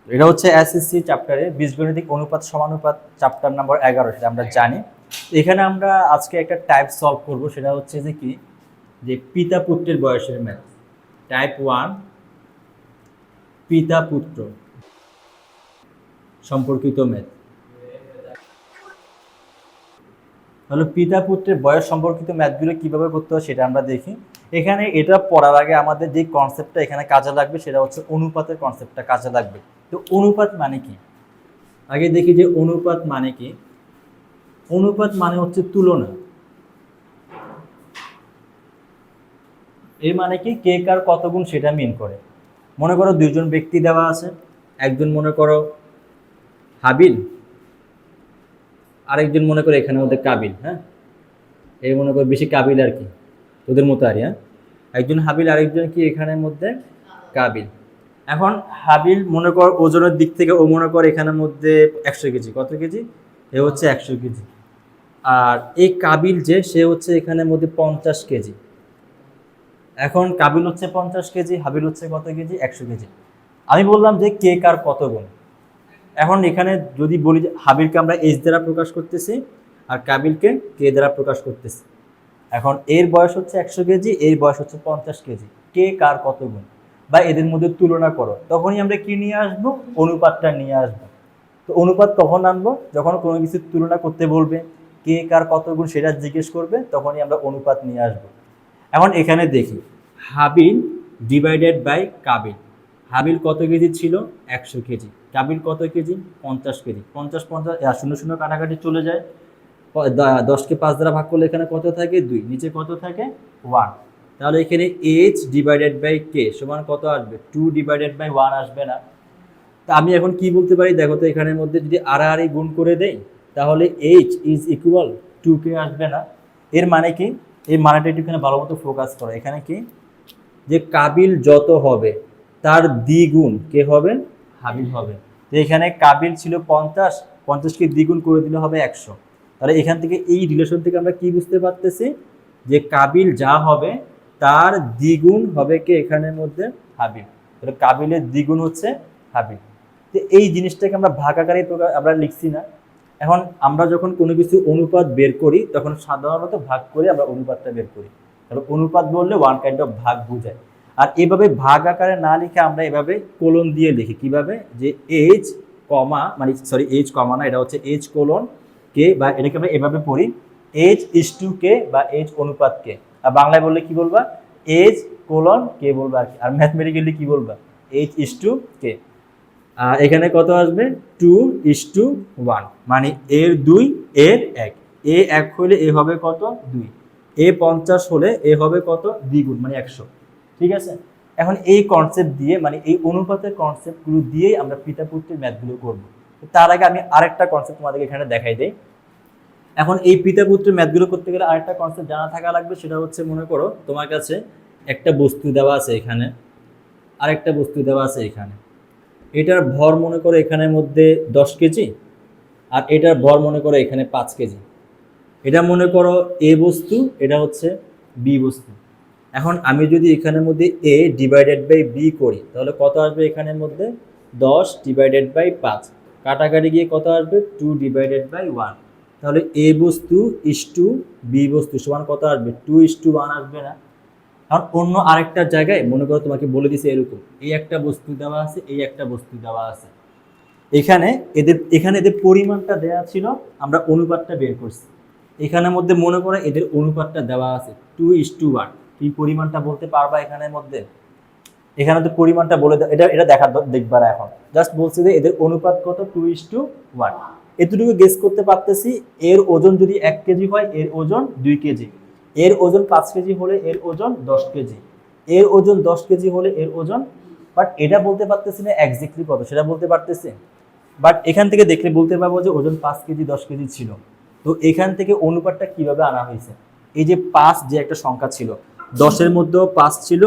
এটা হচ্ছে এসএসসি চ্যাপ্টারে বীজগণিতিক অনুপাত সমানুপাত চ্যাপ্টার নাম্বার 11, সেটা আমরা জানি। এখানে আমরা আজকে একটা টাইপ সলভ করব, সেটা হচ্ছে যে কি, যে পিতা পুত্রের বয়সের ম্যাথ। টাইপ 1 পিতা পুত্র সম্পর্কিত ম্যাথ। তাহলে পিতা পুত্রের বয়স সম্পর্কিত ম্যাথগুলো কিভাবে করতে হয় সেটা আমরা দেখি। এখানে এটা পড়ার আগে আমাদের যে কনসেপ্টটা এখানে কাজে লাগবে সেটা হচ্ছে অনুপাতের কনসেপ্টটা কাজে লাগবে। তো অনুপাত মানে কি আগে দেখি, যে অনুপাত মানে কি। অনুপাত মানে হচ্ছে তুলনা। এর মানে কি, কে কার কত গুণ সেটা মিন করে। মনে করো দুইজন ব্যক্তি দেওয়া আছে, একজন মনে করো হাবিল, আরেকজন মনে করো এখানের মধ্যে কাবিল। হ্যাঁ, এই মনে করো বেশি কাবিল আর কি, ওদের মতো আর। হ্যাঁ, একজন হাবিল আরেকজন কি এখানের মধ্যে কাবিল। এখন হাবিল মনে কর ওজনের দিক থেকে ও মনে কর এখানের মধ্যে 100 কেজি। কত কেজি? এ হচ্ছে 100 কেজি। আর এই কাবিল যে, সে হচ্ছে এখানের মধ্যে 50 কেজি। এখন কাবিল হচ্ছে 50 কেজি, হাবিল হচ্ছে কত কেজি? 100 কেজি। আমি বললাম যে কে কার কত গুণ। এখন এখানে যদি বলি যে হাবিলকে আমরা এইচ দ্বারা প্রকাশ করতেছি আর কাবিলকে কে দ্বারা প্রকাশ করতেছি। এখন এর বয়স হচ্ছে 100 কেজি, এর বয়স হচ্ছে 50 কেজি। কে কার কত গুণ বা এদের মধ্যে তুলনা করো, তখনই আমরা কি নিয়ে আসবো? অনুপাতটা নিয়ে আসবো। তো অনুপাত কখন আনবো? যখন কোনো কিছু তুলনা করতে বলবে, কে কার কত গুণ সেটা জিজ্ঞেস করবে, তখনই আমরা অনুপাত নিয়ে আসবো। এখন এখানে দেখি, হাবিল ডিভাইডেড বাই কাবিল। হাবিল কত কেজি ছিল? 100 কেজি। কাবিল কত কেজি? 50 কেজি। 50 50 শূন্য শূন্য কাটাকাটি চলে যায়। 10কে 5 দ্বারা ভাগ করলে এখানে কত থাকে? 2। নিচে কত থাকে? 1। তাহলে এখানে এইচ ডিভাইডেড বাই কে সমান কত আসবে? 2 ডিভাইডেড বাই 1 আসবে না? তা আমি এখন কি বলতে পারি দেখো তো, এখানের মধ্যে যদি আড়াআড়ি গুণ করে দেই তাহলে এইচ ইজ ইকুয়াল 2কে আসবে না? এর মানে কি? এই মানেটা একটু এখানে ভালো মতো ফোকাস করো। এখানে কি, যে কাবিল যত হবে তার দ্বিগুণ কে হবে? হাবিল হবে। তো এখানে কাবিল ছিল 50, 50কে দ্বিগুণ করে দিলে হবে 100। তাহলে এখান থেকে এই রিলেশন থেকে আমরা কি বুঝতে পারতেছি, যে কাবিল যা হবে তার দ্বিগুণ হবে কে এখানের মধ্যে? হাবিল। তাহলে কাবিলের দ্বিগুণ হচ্ছে হাবিল। তো এই জিনিসটাকে আমরা ভাগ আকারে আমরা লিখছি না। এখন আমরা যখন কোনো কিছু অনুপাত বের করি তখন সাধারণত ভাগ করে আমরা অনুপাতটা বের করি। তাহলে অনুপাত বললে ওয়ান কাইন্ড অফ ভাগ বোঝায়। আর এভাবে ভাগ আকারে না লিখে আমরা এভাবে কোলন দিয়ে লিখি। কিভাবে? যে এইচ কমা, মানে সরি এইচ কমা না, এটা হচ্ছে এইচ কোলন কে, বা এটাকে আমরা এভাবে পড়ি এইচ ইস টু কে বা এইচ অনুপাত কে। আর বাংলায় বললে কি বলবা? এইচ কোলন কে বলবা আর কি। আর ম্যাথমেটিক্যালি কি বলবা? এইচ ইস টু কে। এখানে কত আসবে? 2:1, মানে এর 2 এর 1। এ 1 হলে এ হবে কত? 2। এ 50 হলে এ হবে কত? দ্বিগুণ, মানে 100। ঠিক আছে। এখন এই কনসেপ্ট দিয়ে, মানে এই অনুপাতের কনসেপ্টগুলো দিয়েই আমরা পিতা পুত্রের ম্যাথগুলো করব। তার আগে আমি আরেকটা কনসেপ্ট তোমাদেরকে এখানে দেখাই দেই। এখন এই পিতা পুত্রের ম্যাথগুলো করতে গেলে আরেকটা কনসেপ্ট জানা থাকা লাগবে, সেটা হচ্ছে মনে করো তোমার কাছে একটা বস্তু দেওয়া আছে এখানে, আরেকটা বস্তু দেওয়া আছে এখানে। এটার ভর মনে করো এখানের মধ্যে 10 কেজি, আর এটার ভর মনে করো এখানে 5 কেজি। এটা মনে করো এ বস্তু, এটা হচ্ছে বি বস্তু। এখন আমি যদি এখানের মধ্যে এ ডিভাইডেড বাই বি করি তাহলে কত আসবে এখানের মধ্যে? 10 ডিভাইডেড বাই 5। কাটাকাটি গিয়ে কত আসবে? 2 ডিভাইডেড বাই 1। তাহলে এ বস্তু ইস টু বি বস্তু সমান কত আসবে? 2:1 আসবে না? কারণ অন্য আরেকটা জায়গায় মনে করো তোমাকে বলে দিছে এরকম, এই একটা বস্তু দেওয়া আছে, এই একটা বস্তু দেওয়া আছে। এখানে এদের পরিমাণটা দেওয়া ছিল, আমরা অনুপাতটা বের করছি। এখানের মধ্যে মনে করো এদের অনুপাতটা দেওয়া আছে 2:1। কি পরিমাণটা বলতে পারবা এখানের মধ্যে? এখানে তো পরিমাণটা বলে এটা এটা দেখবার। এখন জাস্ট বলছি যে এদের অনুপাত কত? 2:1। এতটুকু গেস করতে পারতেছি। এর ওজন যদি 1 কেজি হয়, এর ওজন 2 কেজি। এর ওজন 5 কেজি হলে এর ওজন 10 কেজি। এর ওজন 10 কেজি হলে এর ওজন, বাট এটা বলতে পারতেছি না এক্স্যাক্টলি কত, সেটা বলতে পারতেছি। বাট এখান থেকে দেখলে বলতে পারবো যে ওজন 5 কেজি 10 কেজি ছিল। তো এখান থেকে অনুপাতটা কিভাবে আনা হয়েছে? এই যে 5 যে একটা সংখ্যা ছিল, 10-এর মধ্যেও 5 ছিল,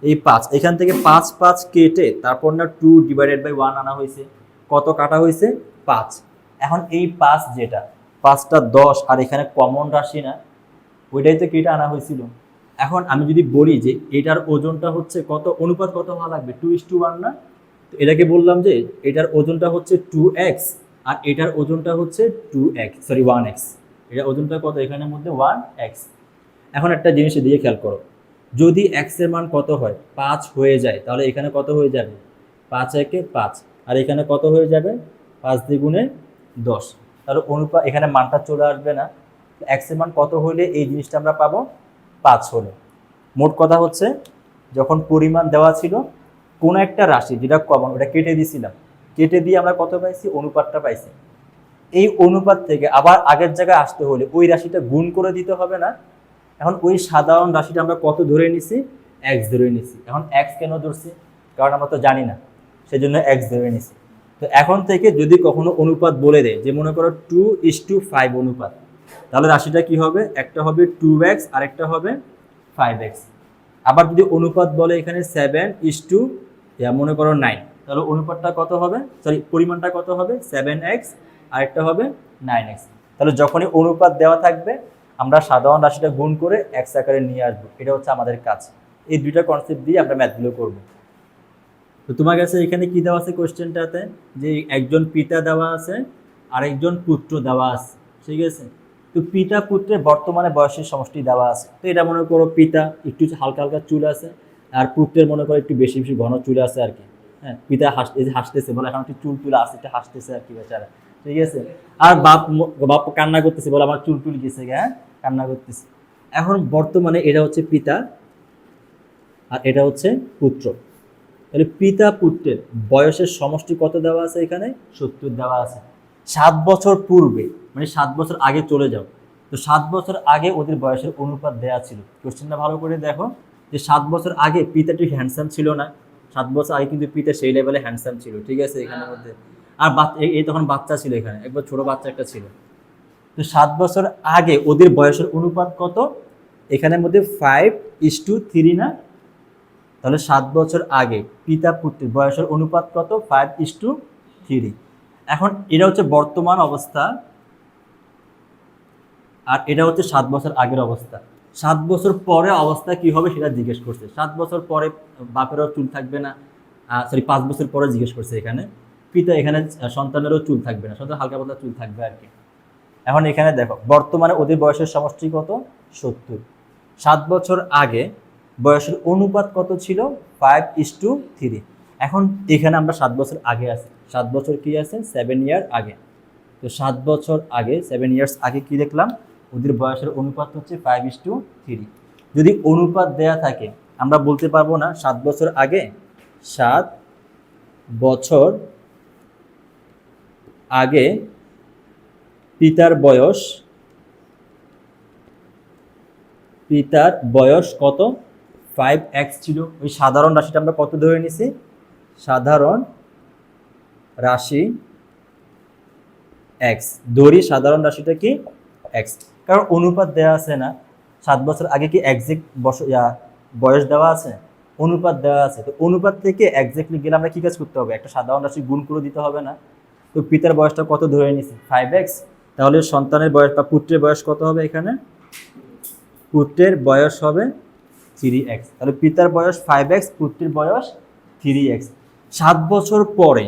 এই 5 এখান থেকে 5 5 কেটে তারপর না 2 ডিভাইডেড বাই 1 আনা হয়েছে। কত কাটা হয়েছে? 5। এখন এই 5 যেটা, 5টা 10 আর এখানে কমন রাশি না, ওইটাই তো কেটে আনা হয়েছিল। এখন আমি যদি বলি যে এটার ওজনটা হচ্ছে কত, অনুপাত কত হওয়া লাগবে? 2:1 না? তো এটাকে বললাম যে এটার ওজনটা হচ্ছে 2x আর এটার ওজনটা হচ্ছে 1x। এটার ওজনটা কত এখানের মধ্যে 1x। এখন একটা জিনিস দিয়ে খেয়াল করো, যদি x এর মান কত হয় 5 হয়ে যায় তাহলে এখানে কত হয়ে যাবে 5 একে 5 আর এখানে কত হয়ে যাবে 5 দ্বিগুণে 10। তাহলে অনুপাত এখানে মানটা চলে আসবে না। x এর মান কত হলে এই জিনিসটা আমরা পাবো 5 হলে। মোট কথা হচ্ছে যখন পরিমাণ দেওয়া ছিল কোন একটা রাশি যেটা কমন ওটা কেটে দিয়েছিলাম, কেটে দিয়ে আমরা কত পাইছি অনুপাতটা পাইছি। এই অনুপাত থেকে আবার আগের জায়গায় আসতে হলে ওই রাশিটা গুণ করে দিতে হবে না। এখন ওই সাধারণ রাশিটা আমরা কত ধরে নিছি x ধরে নিছি। এখন x কেন ধরছি কারণ আমরা তো জানি না, সেজন্য x ধরে নিছি। তো এখন থেকে যদি কখনো অনুপাত বলে দেয় যে মনে করো 2:5 অনুপাত, তাহলে রাশিটা কি হবে একটা হবে 2x আর একটা হবে 5x। আবার যদি অনুপাত বলে এখানে 7:, মনে করো 9, তাহলে অনুপাতটা কত হবে পরিমাণটা কত হবে 7x আর একটা হবে 9x। তাহলে যখনই অনুপাত দেওয়া থাকবে আমরা সাধারণ রাশিটা গুণ করে x আকারে নিয়ে আসবো, এটা হচ্ছে আমাদের কাজ। এই দুইটা কনসেপ্ট দিয়ে আমরা ম্যাথগুলো করব। তো তোমার কাছে এখানে কি দেওয়া আছে কোশ্চেনটাতে যে একজন পিতা দেওয়া আছে আর একজন পুত্র দেওয়া আছে, ঠিক আছে। তো পিতা পুত্রের বর্তমানে বয়সের সমষ্টি দেওয়া আছে। তো এটা মনে করো পিতা একটু হালকা হালকা চুল আছে আর পুত্রের মনে করো একটু বেশি বেশি ঘন চুল আছে আর কি। হ্যাঁ, পিতা হাসতেছে বলে এখন একটু চুল তুলে আছে, এটা হাসতেছে আর কি বেচারা, ঠিক আছে। আর বাপ কান্না করতেছে বলে আমার চুল টুল গেছে, হ্যাঁ কান্না করতেছে। এখন বর্তমানে এটা হচ্ছে পিতা আর এটা হচ্ছে পুত্র। তাহলে পিতা পুত্রের বয়সের সমষ্টি কত দেওয়া আছে এখানে 70 দেওয়া আছে। 7 বছর পূর্বে মানে 7 বছর আগে চলে যাও। তো 7 বছর আগে ওদের বয়সের অনুপাত দেওয়া ছিল। কোশ্চেনটা ভালো করে দেখো যে 7 বছর আগে পিতাটি হ্যান্ডসাম ছিল না। 7 বছর আগে কিন্তু পিতা সেই লেভেলে হ্যান্ডসাম ছিল, ঠিক আছে এখানের মধ্যে। আর এই তখন বাচ্চা ছিল, এখানে একবার ছোট বাচ্চা একটা ছিল। তো 7 বছর আগে ওদের বয়সের অনুপাত কত এখানের মধ্যে 5:3 না। তাহলে 7 বছর আগে পিতা পুত্রের বয়সের অনুপাত কত 5:3। এখন এটা হচ্ছে বর্তমান অবস্থা আর এটা হচ্ছে 7 বছর আগের অবস্থা। 7 বছর পরে অবস্থা কি হবে সেটা জিজ্ঞেস করছে। 7 বছর পরে বাপেরও চুল থাকবে না, 5 বছর পরে জিজ্ঞেস করছে এখানে পিতা, এখানে সন্তানেরও চুল থাকবে না, সন্তান হালকা পাতলা চুল থাকবে আর কি। এখন এখানে দেখো বর্তমানে ওদের বয়সের সমষ্টি কত 70। 7 বছর আগে বয়সের অনুপাত কত ছিল 5:3। এখন এখানে আমরা 7 বছর আগে আছি, 7 বছর কি আছে 7 ইয়ার আগে। তো 7 বছর আগে 7 ইয়ার্স আগে কি দেখলাম ওদের বয়সের অনুপাত হচ্ছে 5:3। যদি অনুপাত দেয়া থাকে আমরা বলতে পারবো না 7 বছর আগে 7 বছর আগে পিতার বয়স কত 5x ছিল। ওই সাধারণ রাশিটা আমরা কত ধরে নিছি সাধারণ রাশি x ধরি, সাধারণ রাশিটা কি x, কারণ অনুপাত দেওয়া আছে না। 7 বছর আগে কি এক্সাক্ট বয়স দেওয়া আছে, অনুপাত দেওয়া আছে। তো অনুপাত থেকে এক্স্যাক্টলি গেলে আমরা কি কাজ করতে হবে একটা সাধারণ রাশি গুণ করে দিতে হবে না। তো পিতার বয়সটা কত ধরে নিছি 5x, তাহলে সন্তানের বয়স বা পুত্রের বয়স কত হবে এখানে পুত্রের বয়স হবে 3x। তাহলে পিতার বয়স 5x পুত্রের বয়স 3x। 7 বছর পরে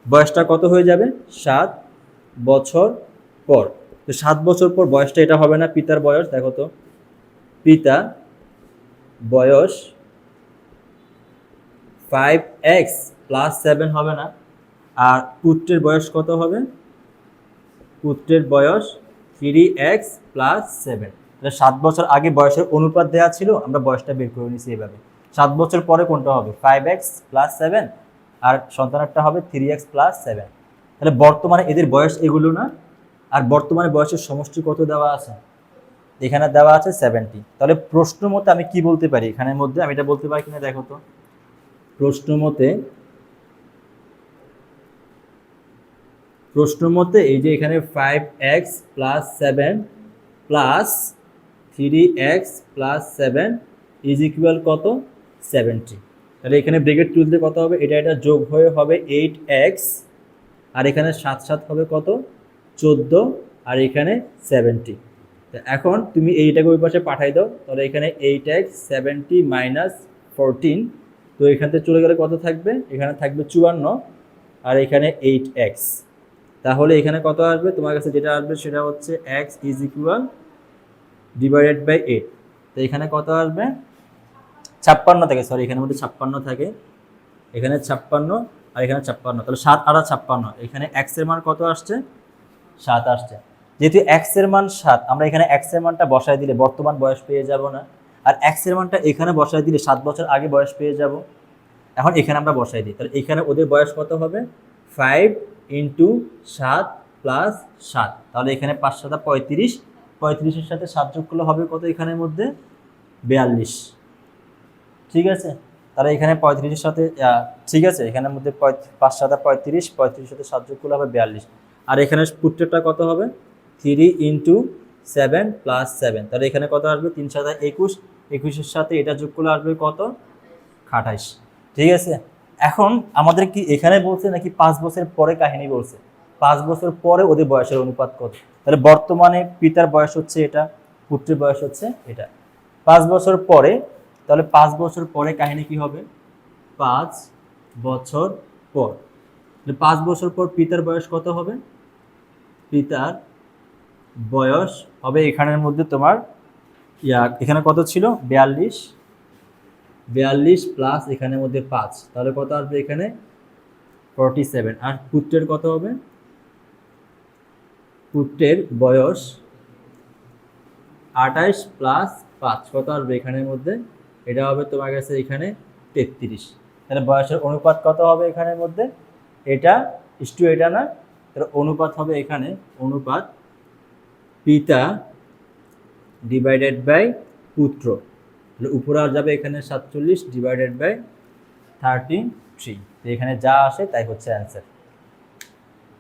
বয়সটা কত হয়ে যাবে 7 বছর পর। তো 7 বছর পর বয়সটা এটা হবে না পিতার বয়স, দেখো তো পিতা বয়স 5x + 7 হবে না, আর পুত্রের বয়স কত হবে পুত্রের বয়স 3x + 7। তাহলে 7 বছর আগে বয়সের অনুপাত দেওয়া ছিল, আমরা বয়সটা বের করে নিয়েছি এভাবে। 7 বছর পরে কোনটা হবে 5x + 7 আর সন্তানেরটা হবে 3x + 7। তাহলে বর্তমানে এদের বয়স এগুলো না, আর বর্তমানে বয়সের সমষ্টি কত দেওয়া আছে এখানে দেওয়া আছে 70। তাহলে প্রশ্ন মতে আমি কি বলতে পারি এখানের মধ্যে, আমি এটা বলতে পারি কিনা দেখো তো। প্রশ্ন মতে এই যে এখানে 5x + 7 + 3x + 7 = কত 70। তাহলে এখানে ব্র্যাকেট তুলতে কত হবে এটা যোগ হয়ে হবে 8x, আর এখানে 7 7 হবে কত 14, আর এখানে 70। তো এখন তুমি এইটাকে ওই পাশে পাঠাই দাও, তাহলে এখানে 8x 70 - 14 তো এখান থেকে চলে গেলে কত থাকবে, এখানে থাকবে 54 আর এখানে 8x। তাহলে এখানে কত আসবে তোমার কাছে, যেটা আসবে সেটা হচ্ছে x is equal divided by 8। তো এখানে কত আসবে 56 থাকে, সরি এখানের মধ্যে 56 থাকে, এখানে 56 আর এখানে 56, তাহলে 7 আর 56, এখানে x এর মান কত আসছে 7 আসছে। যেহেতু x এর মান 7, আমরা এখানে x এর মানটা বসায় দিলে বর্তমান বয়স পেয়ে যাব না, আর x এর মানটা এখানে বসায় দিলে 7 বছর আগে বয়স পেয়ে যাব। এখন এখানে আমরা বসাই দিই, তাহলে এখানে ওদের বয়স কত হবে 5 ইন্টু 7 প্লাস 7, তাহলে এখানে 5 7 35, 35-এর সাথে 7 যোগ করলে হবে কত এখানের মধ্যে 42। ঠিক আছে, তাহলে এখানে 35-এর সাথে ঠিক আছে, এখানের মধ্যে 5 7 35, 35-এর সাথে 7 যোগ করলে হবে 42। আর এখানে পুত্রটা কত হবে 3 ইন্টু 7 প্লাস 7, তাহলে এখানে কত আসবে 3 7 21, 21-এর সাথে এটা যোগ করলে আসবে কত 28। ঠিক আছে, এখন আমাদের কি এখানে বলছে নাকি 5 বছর পরে কাহিনী বলছে? 5 বছর পরে ওদের বয়সের অনুপাত কত, তাহলে বর্তমানে পিতার বয়স হচ্ছে এটা, পুত্রের বয়স হচ্ছে এটা, 5 বছর পরে, তাহলে 5 বছর পরে কাহিনী কি হবে 5 বছর পর, 5 বছর পর পিতার বয়স কত হবে, পিতার বয়স হবে এখানের মধ্যে তোমার এখানে কত ছিল 42 প্লাস এখানের মধ্যে 5, তাহলে কত আসবে এখানে 47। আর পুত্রের কত হবে, পুত্রের বয়স 28 প্লাস 5 কত আসবে এখানের মধ্যে, এটা হবে তোমার কাছে এখানে 33। তাহলে বয়সের অনুপাত কত হবে এখানের মধ্যে, এটা ইস্টু এটা না, তাহলে অনুপাত হবে এখানে অনুপাত পিতা ডিভাইডেড বাই পুত্র, তাহলে উপরে আর যাবে এখানে 47 ডিভাইডেড বাই 33, তো এখানে যা আসে তাই হচ্ছে অ্যান্সার।